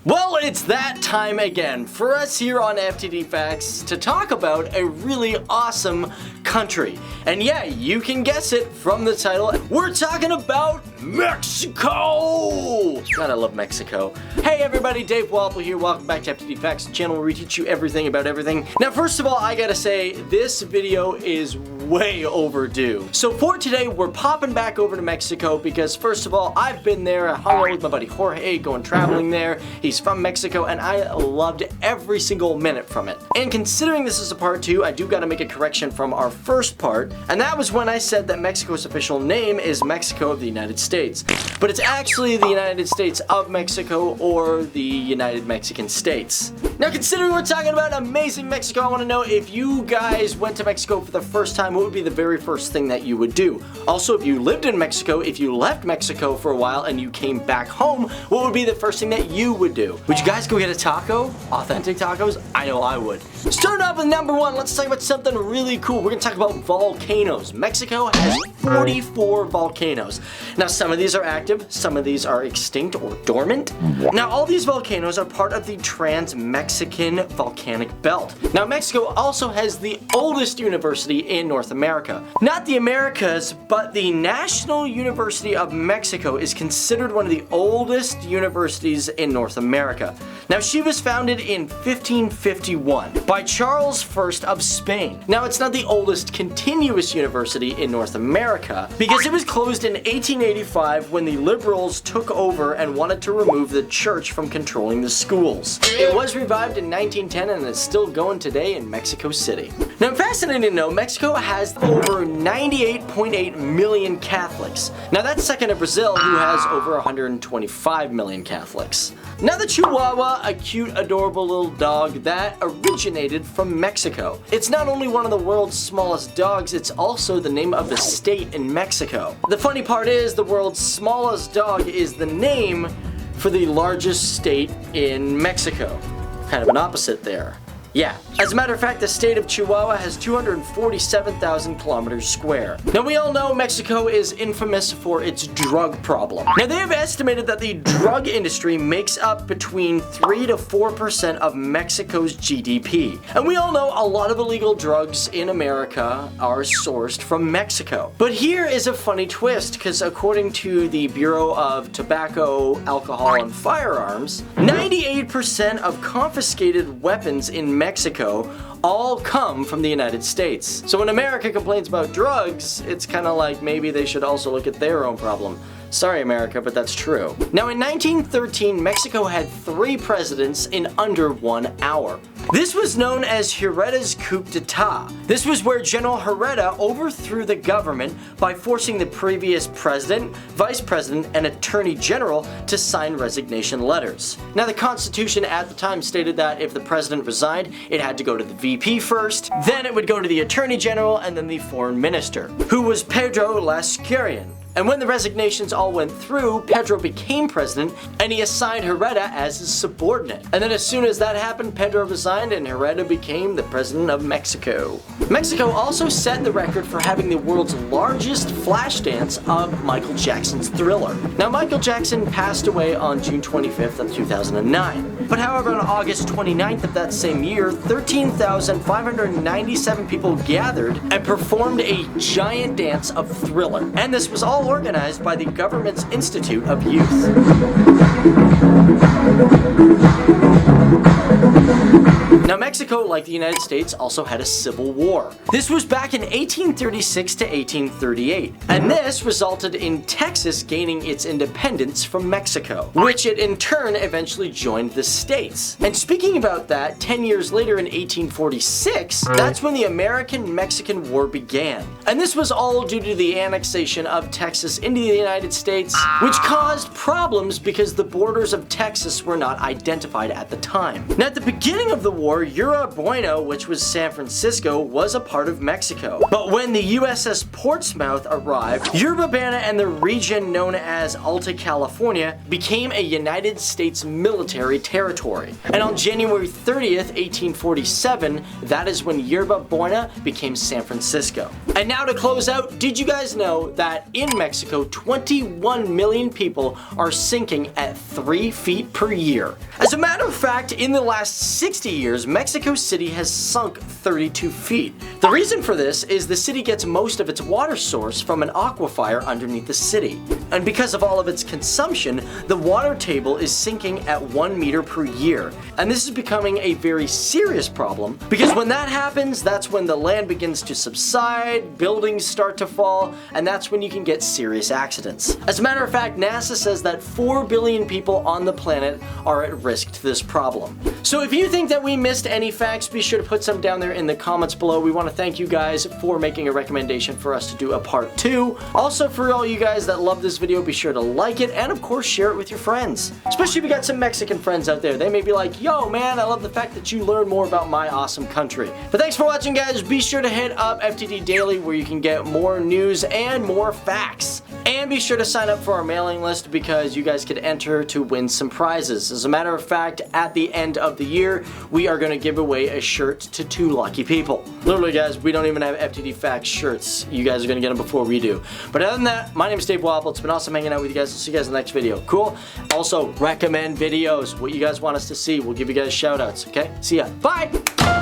Well, it's that time again for us here on FTD Facts to talk about a really awesome country. And yeah, you can guess it from the title. We're talking about Mexico! God, I love Mexico. Hey everybody, Dave Walpole here. Welcome back to FTD Facts, the channel where we teach you everything about everything. Now, first of all, I gotta say, this video is way overdue. So for today, we're popping back over to Mexico because first of all, I've been there. I hung out with my buddy Jorge, going traveling there. He's from Mexico and I loved every single minute from it. And considering this is a part 2, I do gotta make a correction from our first part, and that was when I said that Mexico's official name is Mexico of the United States. But it's actually the United States of Mexico, or the United Mexican States. Now, considering we're talking about amazing Mexico, I want to know if you guys went to Mexico for the first time, what would be the very first thing that you would do? Also, if you lived in Mexico, if you left Mexico for a while and you came back home, what would be the first thing that you would do? Would you guys go get a taco? Authentic tacos? I know I would. Starting off with number 1, let's talk about something really cool. We're gonna talk about volcanoes. Mexico has 44 volcanoes. Now, some of these are active, some of these are extinct or dormant. Now, all these volcanoes are part of the Trans-Mexican Volcanic Belt. Now, Mexico also has the oldest university in North America. Not the Americas, but the National University of Mexico is considered one of the oldest universities in North America. Now, she was founded in 1551 by Charles I of Spain. Now, it's not the oldest continuous university in North America because it was closed in 1885 when the liberals took over and wanted to remove the church from controlling the schools. It was revived in 1910 and is still going today in Mexico City. Now, fascinating to know, Mexico has over 98.8 million Catholics. Now, that's second to Brazil, who has over 125 million Catholics. Now, the Chihuahua, a cute, adorable little dog that originated from Mexico. It's not only one of the world's smallest dogs, it's also the name of the state in Mexico. The funny part is, the world's smallest dog is the name for the largest state in Mexico. Kind of an opposite there. Yeah. As a matter of fact, the state of Chihuahua has 247,000 kilometers square. Now, we all know Mexico is infamous for its drug problem. Now, they have estimated that the drug industry makes up between 3 to 4% of Mexico's GDP. And we all know a lot of illegal drugs in America are sourced from Mexico. But here is a funny twist, because according to the Bureau of Tobacco, Alcohol, and Firearms, 98% of confiscated weapons in Mexico all come from the United States. So when America complains about drugs, it's kind of like maybe they should also look at their own problem. Sorry, America, but that's true. Now, in 1913, Mexico had 3 presidents in under 1 hour. This was known as Huerta's coup d'etat. This was where General Huerta overthrew the government by forcing the previous president, vice president, and attorney general to sign resignation letters. Now, the Constitution at the time stated that if the president resigned, it had to go to the VP first, then it would go to the attorney general, and then the foreign minister, who was Pedro Lascurian. And when the resignations all went through, Pedro became president, and he assigned Huerta as his subordinate. And then as soon as that happened, Pedro resigned and Huerta became the president of Mexico. Mexico also set the record for having the world's largest flash dance of Michael Jackson's Thriller. Now, Michael Jackson passed away on June 25th of 2009. But however, on August 29th of that same year, 13,597 people gathered and performed a giant dance of Thriller. And this was all organized by the government's Institute of Youth. Now, Mexico, like the United States, also had a civil war. This was back in 1836 to 1838, and this resulted in Texas gaining its independence from Mexico, which it in turn eventually joined the States. And speaking about that, 10 years later in 1846, that's when the American-Mexican War began. And this was all due to the annexation of Texas into the United States, which caused problems because the borders of Texas were not identified at the time. Now, at the beginning of the war, war, Yerba Buena, which was San Francisco, was a part of Mexico. But when the USS Portsmouth arrived, Yerba Buena and the region known as Alta California became a United States military territory. And on January 30th, 1847, that is when Yerba Buena became San Francisco. And now to close out, did you guys know that in Mexico, 21 million people are sinking at 3 feet per year? As a matter of fact, in the last 60 years, Mexico City has sunk 32 feet. The reason for this is the city gets most of its water source from an aquifer underneath the city. And because of all of its consumption, the water table is sinking at 1 meter per year. And this is becoming a very serious problem because when that happens, that's when the land begins to subside, buildings start to fall, and that's when you can get serious accidents. As a matter of fact, NASA says that 4 billion people on the planet are at risk to this problem. So if you think that we missed any facts, be sure to put some down there in the comments below. We want to thank you guys for making a recommendation for us to do a part 2. Also, for all you guys that love this video, be sure to like it and of course share it with your friends. Especially if you got some Mexican friends out there. They may be like, yo man, I love the fact that you learn more about my awesome country. But thanks for watching, guys. Be sure to hit up FTD Daily where you can get more news and more facts. And be sure to sign up for our mailing list because you guys could enter to win some prizes. As a matter of fact, at the end of the year, we are going to give away a shirt to 2 lucky people. Literally, guys, we don't even have FTD Facts shirts. You guys are going to get them before we do. But other than that, my name is Dave Wapple. It's been awesome hanging out with you guys. I'll see you guys in the next video. Cool? Also, recommend videos. What you guys want us to see. We'll give you guys shout outs. Okay? See ya. Bye!